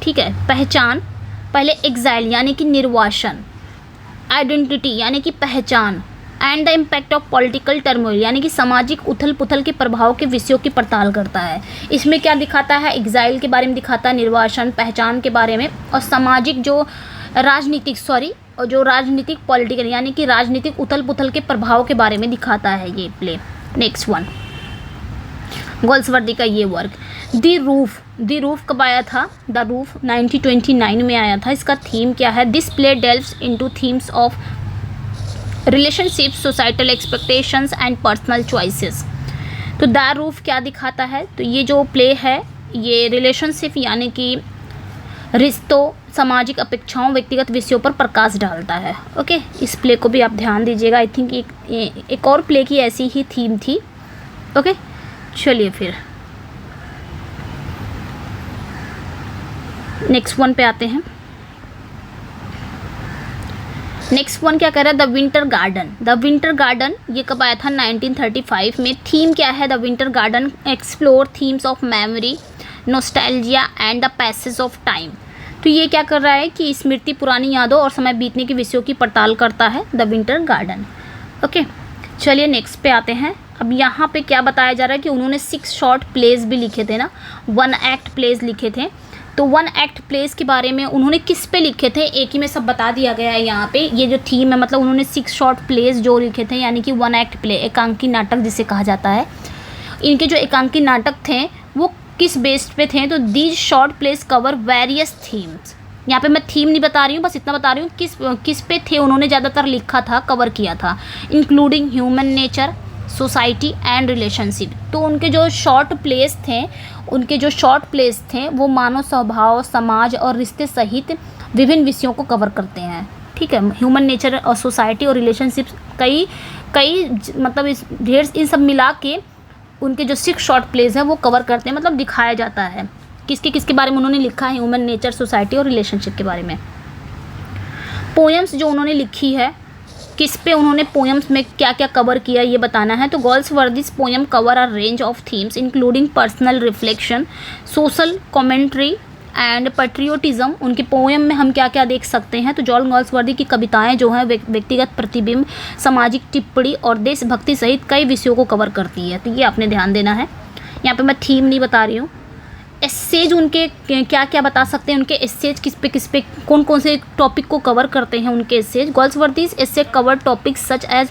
ठीक है, पहचान, पहले एग्जाइल यानी कि निर्वासन, आइडेंटिटी यानी कि पहचान, and the impact of political turmoil यानी कि सामाजिक उथल पुथल के प्रभाव के विषयों की पड़ताल करता है। इसमें क्या दिखाता है? एग्जाइल के बारे में दिखाता है, निर्वासन, पहचान के बारे में, और सामाजिक जो राजनीतिक पॉलिटिकल यानी कि राजनीतिक उथल पुथल के प्रभाव के बारे में दिखाता है ये प्ले। नेक्स्ट वन, गोल्सवर्दी का ये वर्क, द रूफ कब आया था? द रूफ 1929 में आया था। इसका थीम क्या है? This play delves into themes of relationship, societal expectations and personal choices. तो द रूफ क्या दिखाता है? तो ये जो प्ले है ये रिलेशनशिप यानी कि रिश्तों, सामाजिक अपेक्षाओं, व्यक्तिगत विषयों पर प्रकाश डालता है। ओके, इस प्ले को भी आप ध्यान दीजिएगा। आई थिंक एक और प्ले की ऐसी ही थीम थी। ओके, चलिए फिर नेक्स्ट वन पे आते हैं। नेक्स्ट वन क्या कह रहा है? द विंटर गार्डन ये कब आया था? 1935 में। थीम क्या है? The winter garden explore themes of memory, nostalgia and the passage of time. तो ये क्या कर रहा है कि स्मृति, पुरानी यादों और समय बीतने के विषयों की पड़ताल करता है, द विंटर गार्डन। ओके, चलिए नेक्स्ट पे आते हैं। अब यहाँ पे क्या बताया जा रहा है कि उन्होंने 6 शॉर्ट प्लेज भी लिखे थे ना, 1 एक्ट प्लेज लिखे थे। तो 1 एक्ट प्लेस के बारे में उन्होंने किस पे लिखे थे, एक ही में सब बता दिया गया है यहाँ पे। ये जो थीम है, मतलब उन्होंने 6 शॉर्ट प्लेस जो लिखे थे, यानी कि 1 एक्ट प्ले, एकांकी नाटक जिसे कहा जाता है। इनके जो एकांकी नाटक थे वो किस बेस्ड पे थे? तो these short place cover various themes. यहाँ पे मैं थीम नहीं बता रही हूँ, बस इतना बता रही हूँ किस पे थे उन्होंने ज़्यादातर लिखा था, कवर किया था। Including human nature, society and relationship. तो उनके जो शॉर्ट प्लेस थे वो मानव स्वभाव, समाज और रिश्ते सहित विभिन्न विषयों को कवर करते हैं। ठीक है, ह्यूमन नेचर और सोसाइटी और रिलेशनशिप कई मतलब इन सब मिला के उनके जो 6 शॉर्ट प्लेस हैं वो कवर करते हैं, मतलब दिखाया जाता है किसके बारे में उन्होंने लिखा है, ह्यूमन नेचर, सोसाइटी और रिलेशनशिप के बारे में। पोएम्स जो उन्होंने लिखी है, किस पे उन्होंने पोएम्स में क्या क्या कवर किया ये बताना है। तो Galsworthy's poem cover a range of themes including personal reflection, social commentary and patriotism. उनके पोएम में हम क्या क्या देख सकते हैं? तो जॉन गोल्सवर्दी की कविताएं जो हैं व्यक्तिगत प्रतिबिंब, सामाजिक टिप्पणी और देशभक्ति सहित कई विषयों को कवर करती है। तो ये आपने ध्यान देना है। यहाँ पे मैं थीम नहीं बता रही हूँ। एस्सेज उनके क्या क्या बता सकते हैं? उनके एस्सेज किस पे कौन से टॉपिक को कवर करते हैं उनके essays? Galsworthy's essay cover topics such as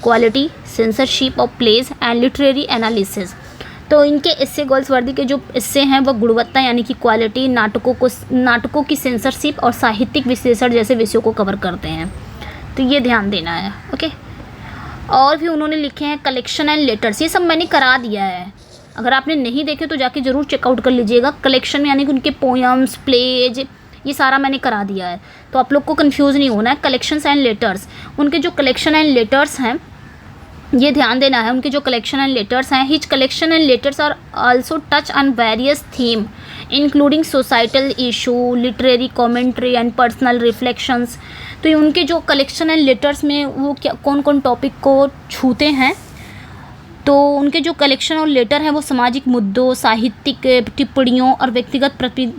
quality, censorship of plays and literary analysis. तो इनके एस्से, गोल्सवर्दी के जो एस्से हैं वो गुणवत्ता यानी कि क्वालिटी, नाटकों की सेंसरशिप और साहित्यिक विश्लेषण जैसे विषयों को कवर करते हैं। तो ये ध्यान देना है। ओके, और भी उन्होंने लिखे हैं कलेक्शन एंड लेटर्स। ये सब मैंने करा दिया है, अगर आपने नहीं देखे तो जाके ज़रूर चेकआउट कर लीजिएगा। कलेक्शन में यानी कि उनके पोएम्स, प्लेज, ये सारा मैंने करा दिया है, तो आप लोग को कंफ्यूज नहीं होना है। कलेक्शंस एंड लेटर्स, उनके जो कलेक्शन एंड लेटर्स हैं ये ध्यान देना है। उनके जो कलेक्शन एंड लेटर्स हैं, his collection and letters are also touch on various theme including societal issue, literary commentary and personal reflections. तो ये उनके जो कलेक्शन एंड लेटर्स में वो कौन टॉपिक को छूते हैं? तो उनके जो कलेक्शन और लेटर हैं वो सामाजिक मुद्दों, साहित्यिक टिप्पणियों और व्यक्तिगत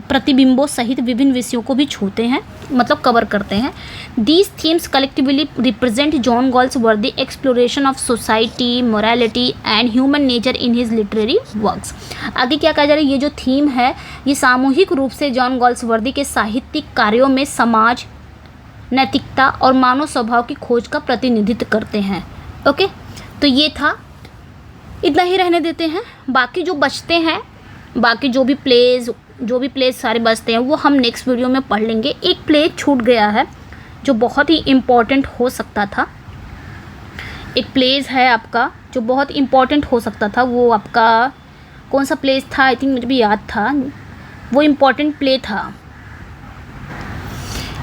प्रतिबिंबों सहित विभिन्न विषयों को भी छूते हैं, मतलब कवर करते हैं। These themes collectively represent John Galsworthy exploration of society, morality and human nature in his literary works. आगे क्या कहा जा रहा है? ये जो थीम है ये सामूहिक रूप से जॉन गोल्सवर्दी के साहित्यिक कार्यों में समाज, नैतिकता और मानव स्वभाव की खोज का प्रतिनिधित्व करते हैं। ओके, तो ये था, इतना ही रहने देते हैं। बाकी जो बचते हैं, बाकी जो भी प्लेज सारे बचते हैं वो हम नेक्स्ट वीडियो में पढ़ लेंगे। एक प्लेज छूट गया है जो बहुत ही इम्पोर्टेंट हो सकता था। एक प्लेज है आपका जो बहुत इम्पोर्टेंट हो सकता था, वो आपका कौन सा प्लेज था, आई थिंक मुझे भी याद था, वो इम्पोर्टेंट प्ले था।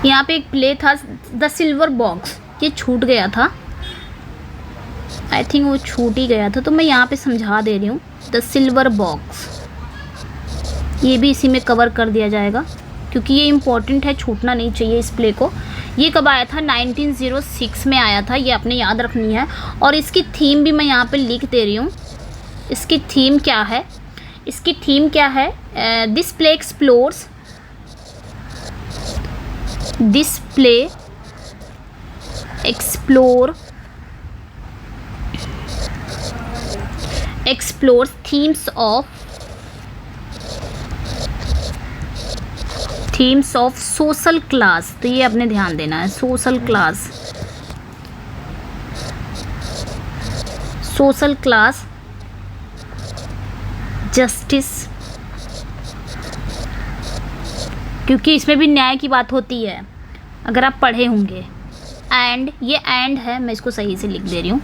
यहाँ पे एक प्ले था द सिल्वर बॉक्स, ये छूट गया था, आई थिंक वो छूट ही गया था, तो मैं यहाँ पे समझा दे रही हूँ। द सिल्वर बॉक्स, ये भी इसी में कवर कर दिया जाएगा क्योंकि ये इम्पोर्टेंट है, छूटना नहीं चाहिए इस प्ले को। ये कब आया था? 1906 में आया था, ये आपने याद रखनी है। और इसकी थीम भी मैं यहाँ पे लिख दे रही हूँ। इसकी थीम क्या है? इसकी थीम क्या है? This play explores, this play explores themes of social class। तो ये आपने ध्यान देना है, सोशल क्लास, जस्टिस, क्योंकि इसमें भी न्याय की बात होती है, अगर आप पढ़े होंगे। एंड, ये एंड है, मैं इसको सही से लिख दे रही हूँ,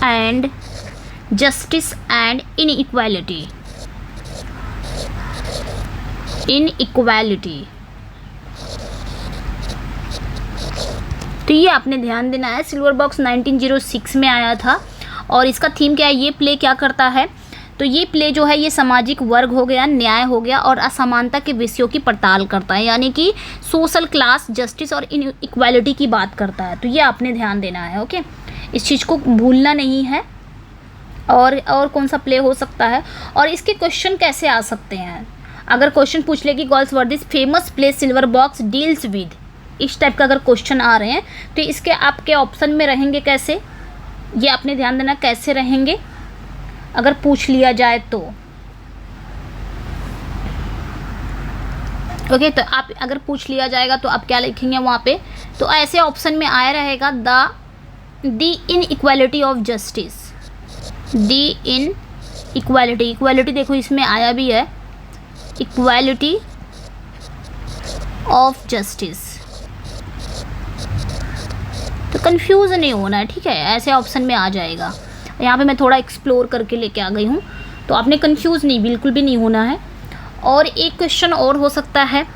एंड जस्टिस एंड इनइक्वालिटी। तो ये आपने ध्यान देना है। सिल्वर बॉक्स 1906 में आया था और इसका थीम क्या है? ये प्ले क्या करता है? तो ये प्ले जो है ये सामाजिक वर्ग हो गया, न्याय हो गया और असमानता के विषयों की पड़ताल करता है, यानी कि सोशल क्लास, जस्टिस और इनइक्वालिटी की बात करता है। तो ये आपने ध्यान देना है। ओके, इस चीज़ को भूलना नहीं है। और कौन सा प्ले हो सकता है और इसके क्वेश्चन कैसे आ सकते हैं? अगर क्वेश्चन पूछ ले कि girls were this famous play silver box deals with, इस टाइप का अगर क्वेश्चन आ रहे हैं तो इसके आपके ऑप्शन में रहेंगे कैसे, ये आपने ध्यान देना कैसे रहेंगे अगर पूछ लिया जाए तो। ओके, तो आप अगर पूछ लिया जाएगा तो आप क्या लिखेंगे वहाँ पे? तो ऐसे ऑप्शन में आया रहेगा the inequality of justice, the inequality, equality देखो इसमें आया भी है, इक्वालिटी ऑफ जस्टिस। तो कंफ्यूज नहीं होना है, ठीक है, ऐसे ऑप्शन में आ जाएगा। यहाँ पे मैं थोड़ा एक्सप्लोर करके लेके आ गई हूँ, तो आपने कंफ्यूज नहीं, बिल्कुल भी नहीं होना है। और एक क्वेश्चन और हो सकता है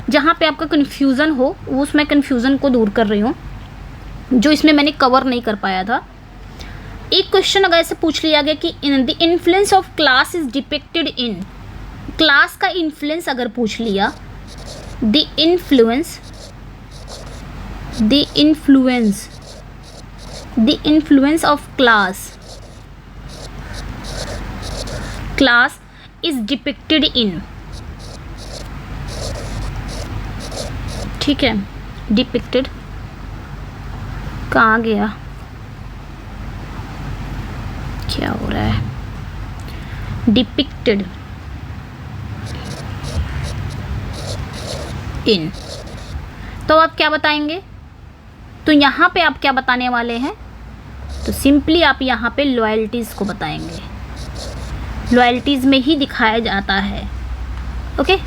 जहाँ पे आपका कन्फ्यूज़न हो, उसमें कन्फ्यूज़न को दूर कर रही हूँ, जो इसमें मैंने कवर नहीं कर पाया था। एक क्वेश्चन अगर ऐसे पूछ लिया गया कि in the influence of class is depicted in, class का इन्फ्लुएंस अगर पूछ लिया, the influence of class is depicted in, ठीक है, डिपिक्टेड कहाँ गया, क्या हो रहा है, डिपिक्टेड इन, तो आप क्या बताएंगे? तो यहाँ पे आप क्या बताने वाले हैं? तो सिंपली आप यहाँ पे लॉयल्टीज़ को बताएंगे, लॉयल्टीज़ में ही दिखाया जाता है। ओके,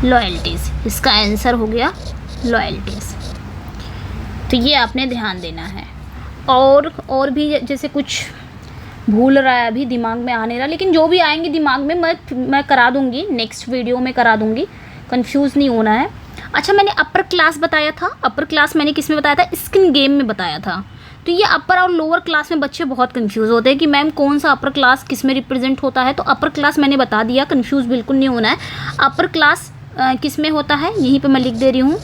लॉयल्टीज़, इसका आंसर हो गया लॉयल्टीज़। तो ये आपने ध्यान देना है। और भी जैसे कुछ भूल रहा है अभी, दिमाग में आने रहा, लेकिन जो भी आएंगे दिमाग में मैं करा दूँगी, नेक्स्ट वीडियो में करा दूँगी, कंफ्यूज नहीं होना है। अच्छा, मैंने अपर क्लास बताया था, अपर क्लास मैंने किस में बताया था? स्किन गेम में बताया था। तो ये अपर और लोअर क्लास में बच्चे बहुत कंफ्यूज होते हैं कि मैम कौन सा अपर क्लास किस में रिप्रेजेंट होता है। तो अपर क्लास मैंने बता दिया, कंफ्यूज बिल्कुल नहीं होना है। अपर क्लास किस में होता है, यहीं पे मैं लिख दे रही हूँ,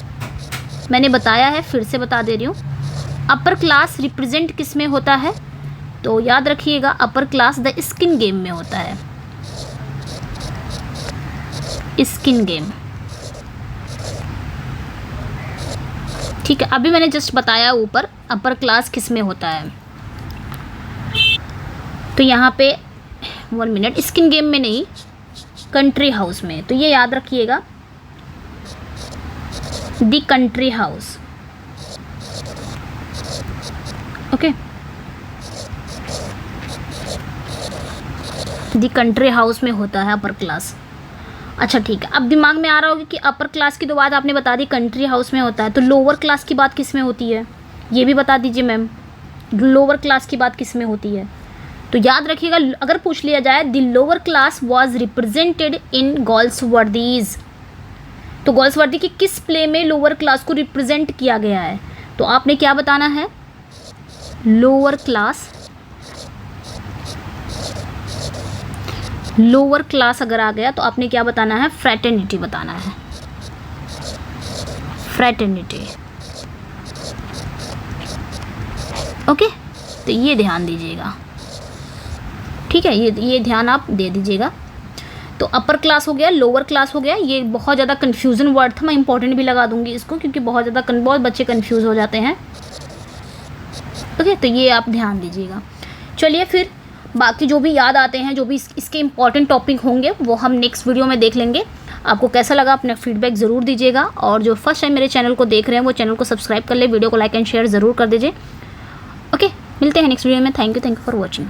मैंने बताया है, फिर से बता दे रही हूँ। अपर क्लास रिप्रेजेंट किस में होता है? तो याद रखिएगा, upper class the skin game में होता है, स्किन गेम, ठीक है। अभी मैंने जस्ट बताया ऊपर अपर क्लास किस में होता है। तो यहाँ पे 1 मिनट, स्किन गेम में नहीं, कंट्री हाउस में। तो ये याद रखिएगा, the country house. Okay, the country house में होता है अपर क्लास। अच्छा ठीक है, अब दिमाग में आ रहा होगा कि अपर क्लास की तो बात आपने बता दी, कंट्री हाउस में होता है, तो लोअर क्लास की बात किस में होती है, ये भी बता दीजिए मैम। लोअर क्लास की बात किस में होती है? तो याद रखिएगा, अगर पूछ लिया जाए the lower class was represented in Galsworthy's, तो गोल्सवर्दी की किस प्ले में लोअर क्लास को रिप्रेजेंट किया गया है, तो आपने क्या बताना है? लोअर क्लास, लोअर क्लास अगर आ गया तो आपने क्या बताना है? फ्रैटर्निटी बताना है, फ्रैटर्निटी। ओके, तो ये ध्यान दीजिएगा, ठीक है, ये ध्यान आप दे दीजिएगा। तो अपर क्लास हो गया, लोअर क्लास हो गया, ये बहुत ज़्यादा कन्फ्यूज़न वर्ड था, मैं इंपॉर्टेंट भी लगा दूंगी इसको क्योंकि बहुत बच्चे कन्फ्यूज़ हो जाते हैं। ओके, तो ये आप ध्यान दीजिएगा। चलिए फिर बाकी जो भी याद आते हैं, जो भी इसके इंपॉर्टेंट टॉपिक होंगे वो हम नेक्स्ट वीडियो में देख लेंगे। आपको कैसा लगा अपना फीडबैक ज़रूर दीजिएगा, और जो फर्स्ट टाइम मेरे चैनल को देख रहे हैं वो चैनल को सब्सक्राइब कर ले, वीडियो को लाइक एंड शेयर ज़रूर कर दीजिए। ओके, मिलते हैं नेक्स्ट वीडियो में। Thank you for watching.